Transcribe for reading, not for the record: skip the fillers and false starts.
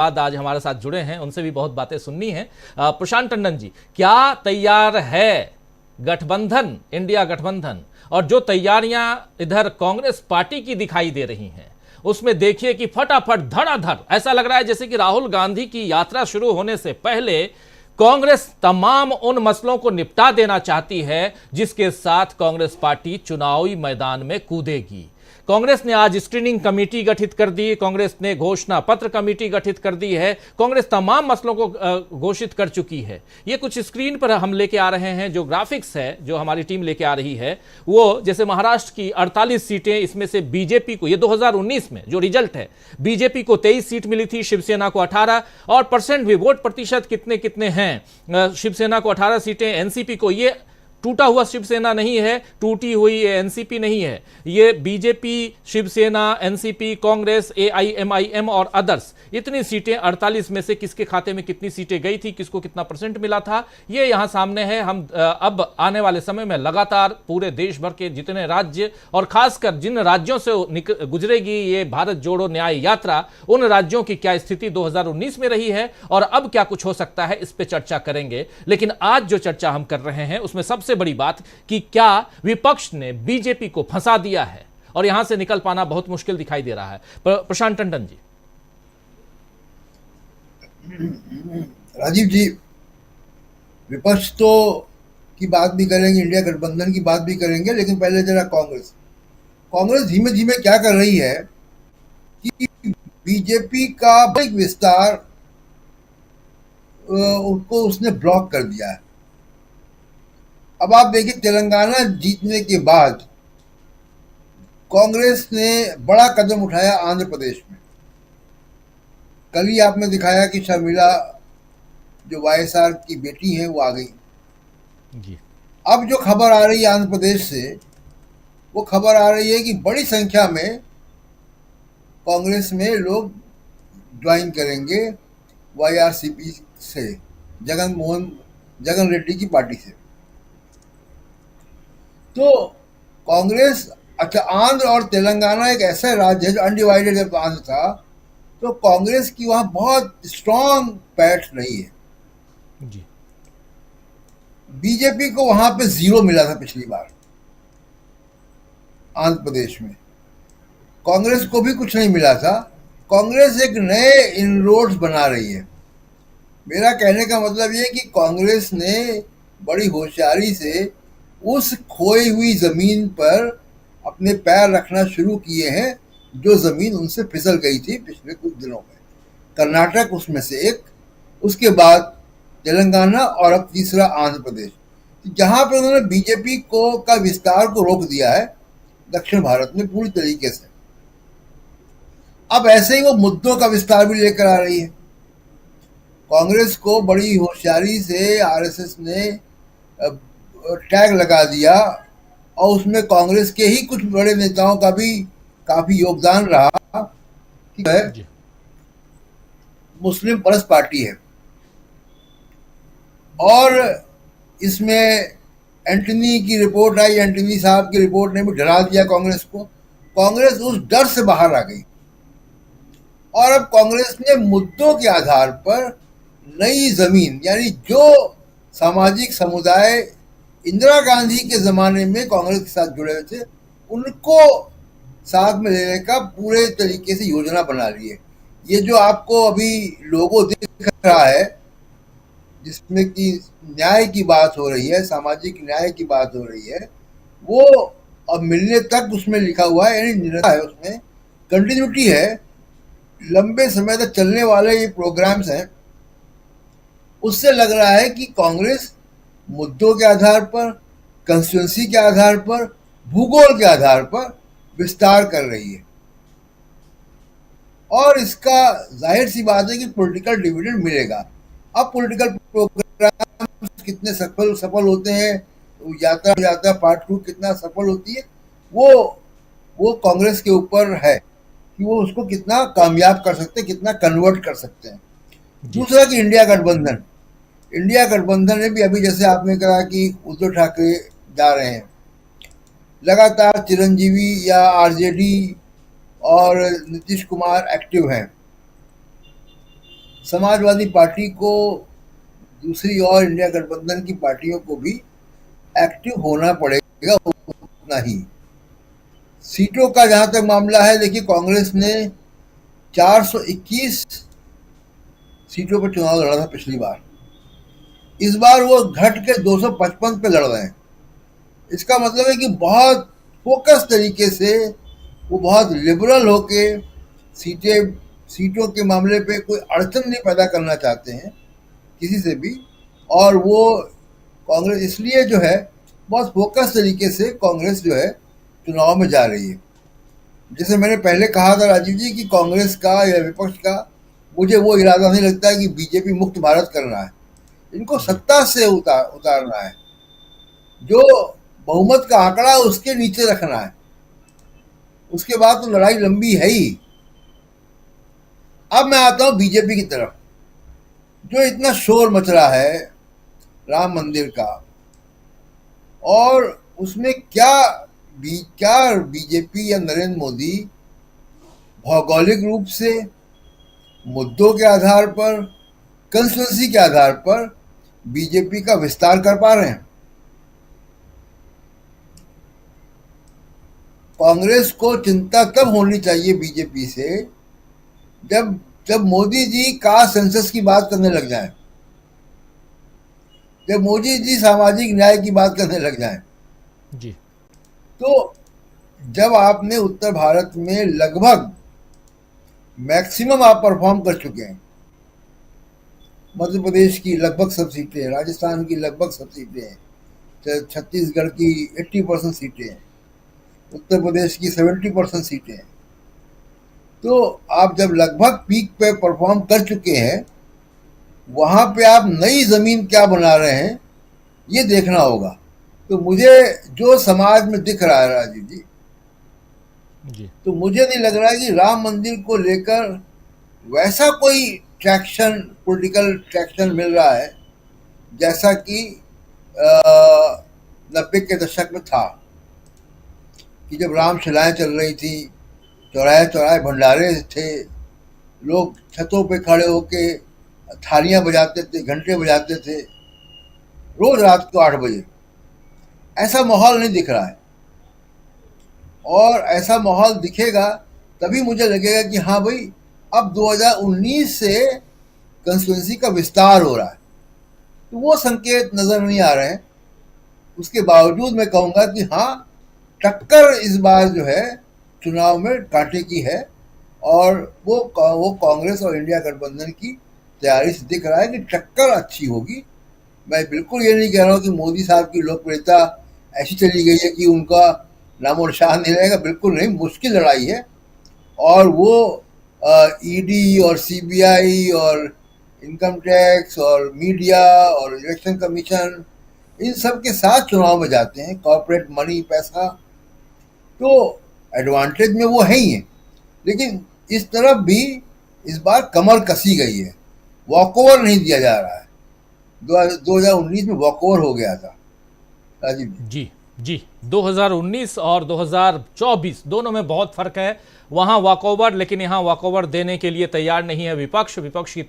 बाद आज हमारे साथ जुड़े हैं, उनसे भी बहुत बातें सुननी है। प्रशांत टंडन जी, क्या तैयार है गठबंधन, इंडिया गठबंधन? और जो तैयारियां इधर कांग्रेस पार्टी की दिखाई दे रही हैं, उसमें देखिए कि फटाफट धड़ाधड़ ऐसा लग रहा है जैसे कि राहुल गांधी की यात्रा शुरू होने से पहले कांग्रेस तमाम उन मसलों को निपटा देना चाहती है जिसके साथ कांग्रेस पार्टी चुनावी मैदान में कूदेगी। कांग्रेस ने आज स्क्रीनिंग कमेटी गठित कर दी, कांग्रेस ने घोषणा पत्र कमेटी गठित कर दी है, कांग्रेस तमाम मसलों को घोषित कर चुकी है। ये कुछ स्क्रीन पर हम लेके आ रहे हैं, जो ग्राफिक्स है जो हमारी टीम लेके आ रही है, वो जैसे महाराष्ट्र की 48 सीटें, इसमें से बीजेपी को, ये 2019 में जो रिजल्ट है, बीजेपी को 23 सीट मिली थी, शिवसेना को 18, और परसेंट भी, वोट प्रतिशत कितने कितने हैं, शिवसेना को 18 सीटें, एनसीपी को, ये टूटा हुआ शिवसेना नहीं है, टूटी हुई एनसीपी नहीं है, ये BJP, Shiv Sena, NCP, Congress, AIMIM और अदर्स, इतनी सीटें 48 में से किसके खाते में कितनी सीटें गई थी, किसको कितना परसेंट मिला था, ये यहां सामने है। हम अब आने वाले समय में लगातार पूरे देश भर के जितने राज्य और खासकर जिन राज्यों से गुजरेगी ये भारत जोड़ो न्याय यात्रा, उन राज्यों की क्या स्थिति 2019 में रही है और अब क्या कुछ हो सकता है, इस पर चर्चा करेंगे। लेकिन आज जो चर्चा हम कर रहे हैं उसमें सबसे बड़ी बात कि क्या विपक्ष ने बीजेपी को फंसा दिया है और यहां से निकल पाना बहुत मुश्किल दिखाई दे रहा है। प्रशांत टंडन जी। राजीव जी, विपक्ष तो की बात भी करेंगे, इंडिया गठबंधन की बात भी करेंगे, लेकिन पहले जरा कांग्रेस धीमे धीमे क्या कर रही है कि बीजेपी का एक विस्तार उसको उसने ब्लॉक कर दिया है। अब आप देखिए, तेलंगाना जीतने के बाद कांग्रेस ने बड़ा कदम उठाया आंध्र प्रदेश में। कल ही आपने दिखाया कि शर्मिला जो वाईएसआर की बेटी है वो आ गई जी। अब जो खबर आ रही है आंध्र प्रदेश से, वो खबर आ रही है कि बड़ी संख्या में कांग्रेस में लोग ज्वाइन करेंगे वाईआरसीपी से, जगन रेड्डी की पार्टी से। तो कांग्रेस, अच्छा, आंध्र और तेलंगाना एक ऐसा राज्य है जो अनडिवाइडेड जब आंध्र था, तो कांग्रेस की वहां बहुत स्ट्रांग पैठ रही है जी। बीजेपी को वहां पे 0 मिला था पिछली बार आंध्र प्रदेश में, कांग्रेस को भी कुछ नहीं मिला था। कांग्रेस एक नए इनरोड्स बना रही है। मेरा कहने का मतलब ये कि कांग्रेस ने बड़ी होशियारी से उस खोई हुई जमीन पर अपने पैर रखना शुरू किए हैं जो जमीन उनसे फिसल गई थी पिछले कुछ दिनों में। कर्नाटक उसमें से एक, उसके बाद तेलंगाना और अब तीसरा आंध्र प्रदेश, जहां पर उन्होंने बीजेपी को का विस्तार को रोक दिया है दक्षिण भारत में पूरी तरीके से। अब ऐसे ही वो मुद्दों का विस्तार भी लेकर आ रही है। कांग्रेस को बड़ी होशियारी से आरएसएस ने टैग लगा दिया और उसमें कांग्रेस के ही कुछ बड़े नेताओं का भी काफी योगदान रहा। ठीक है, मुस्लिम परस्त पार्टी है और इसमें एंटनी की रिपोर्ट आई, एंटनी साहब की रिपोर्ट ने भी डरा दिया कांग्रेस को। कांग्रेस उस डर से बाहर आ गई और अब कांग्रेस ने मुद्दों के आधार पर नई जमीन, यानी जो सामाजिक समुदाय इंदिरा गांधी के जमाने में कांग्रेस के साथ जुड़े हुए थे, उनको साथ में लेने का पूरे तरीके से योजना बना रही है। ये जो आपको अभी लोगो दिख रहा है जिसमें कि न्याय की बात हो रही है, सामाजिक न्याय की बात हो रही है, वो अब मिलने तक उसमें लिखा हुआ है, यानी निरंतर है, उसमें कंटिन्यूटी है, लंबे समय तक चलने वाले ये प्रोग्राम्स हैं। उससे लग रहा है कि कांग्रेस मुद्दों के आधार पर, कंस्टिट्यूंसी के आधार पर, भूगोल के आधार पर विस्तार कर रही है और इसका जाहिर सी बात है कि पॉलिटिकल डिविडेंड मिलेगा। अब पॉलिटिकल प्रोग्राम कितने सफल होते हैं, यात्रा पार्ट 2 कितना सफल होती है, वो कांग्रेस के ऊपर है कि वो उसको कितना कामयाब कर सकते हैं, कितना कन्वर्ट कर सकते हैं। दूसरा कि इंडिया गठबंधन में भी अभी जैसे आपने कहा कि उद्धव ठाकरे जा रहे हैं, लगातार चिरंजीवी या आरजेडी और नीतीश कुमार एक्टिव हैं। समाजवादी पार्टी को, दूसरी और इंडिया गठबंधन की पार्टियों को भी एक्टिव होना पड़ेगा उतना ही। सीटों का जहां तक मामला है, देखिए कांग्रेस ने 421 सीटों पर चुनाव लड़ा था पिछली बार। इस बार वो घट के 255 पे लड़ रहे हैं। इसका मतलब है कि बहुत फोकस तरीके से वो बहुत लिबरल होके सीटों के मामले पे कोई अड़चन नहीं पैदा करना चाहते हैं किसी से भी। और वो कांग्रेस इसलिए जो है बहुत फोकस तरीके से कांग्रेस जो है चुनाव में जा रही है। जैसे मैंने पहले कहा था राजीव जी कि कांग्रेस का या विपक्ष का मुझे वो इरादा नहीं लगता है कि बीजेपी मुक्त भारत करना है। इनको सत्ता से उतारना है, जो बहुमत का आंकड़ा उसके नीचे रखना है। उसके बाद तो लड़ाई लंबी है ही। अब मैं आता हूं बीजेपी की तरफ। जो इतना शोर मच रहा है राम मंदिर का, और उसमें क्या बीजेपी या नरेंद्र मोदी भौगोलिक रूप से, मुद्दों के आधार पर, कंस्टिट्यूंसी के आधार पर बीजेपी का विस्तार कर पा रहे हैं। कांग्रेस को चिंता तब होनी चाहिए बीजेपी से जब मोदी जी का सेंसस की बात करने लग जाएं, जब मोदी जी सामाजिक न्याय की बात करने लग जाएं जी। तो जब आपने उत्तर भारत में लगभग मैक्सिमम आप परफॉर्म कर चुके हैं, मध्य प्रदेश की लगभग सब सीटें, राजस्थान की लगभग सब सीटें, छत्तीसगढ़ की 80% सीटें, उत्तर प्रदेश की 70% सीटें, तो आप जब लगभग पीक पे परफॉर्म कर चुके हैं, वहां पे आप नई जमीन क्या बना रहे हैं ये देखना होगा। तो मुझे जो समाज में दिख रहा है राजीव जी, तो मुझे नहीं लग रहा है कि राम मंदिर को लेकर वैसा कोई ट्रैक्शन, पॉलिटिकल ट्रैक्शन मिल रहा है जैसा कि 90 के दशक में था, कि जब रामशिलाएं चल रही थी, चौराहे चौराहे भंडारे थे, लोग छतों पे खड़े होके थालियां बजाते थे, घंटे बजाते थे, रोज रात को 8 बजे। ऐसा माहौल नहीं दिख रहा है। और ऐसा माहौल दिखेगा तभी मुझे लगेगा कि हाँ भाई, अब 2019 से कंस्टिट्यूंसी का विस्तार हो रहा है। तो वो संकेत नजर नहीं आ रहे हैं। उसके बावजूद मैं कहूंगा कि हाँ, टक्कर इस बार जो है चुनाव में कांटे की है, और वो कांग्रेस और इंडिया गठबंधन की तैयारी से दिख रहा है कि टक्कर अच्छी होगी। मैं बिल्कुल ये नहीं कह रहा हूँ कि मोदी साहब की लोकप्रियता ऐसी चली गई है कि उनका नामो निशान नहीं रहेगा, बिल्कुल नहीं। मुश्किल लड़ाई है, और वो ईडी और सीबीआई और इनकम टैक्स और मीडिया और इलेक्शन कमीशन, इन सब के साथ चुनाव में जाते हैं। कॉर्पोरेट मनी, पैसा, तो एडवांटेज में वो है ही है। लेकिन इस तरफ भी इस बार कमर कसी गई है, वॉकओवर नहीं दिया जा रहा है। 2019 में वॉकओवर हो गया था राजीव जी। जी, 2019 और 2024 दोनों में बहुत फर्क है। वहां वॉकओवर, लेकिन यहां वॉकओवर देने के लिए तैयार नहीं है विपक्ष की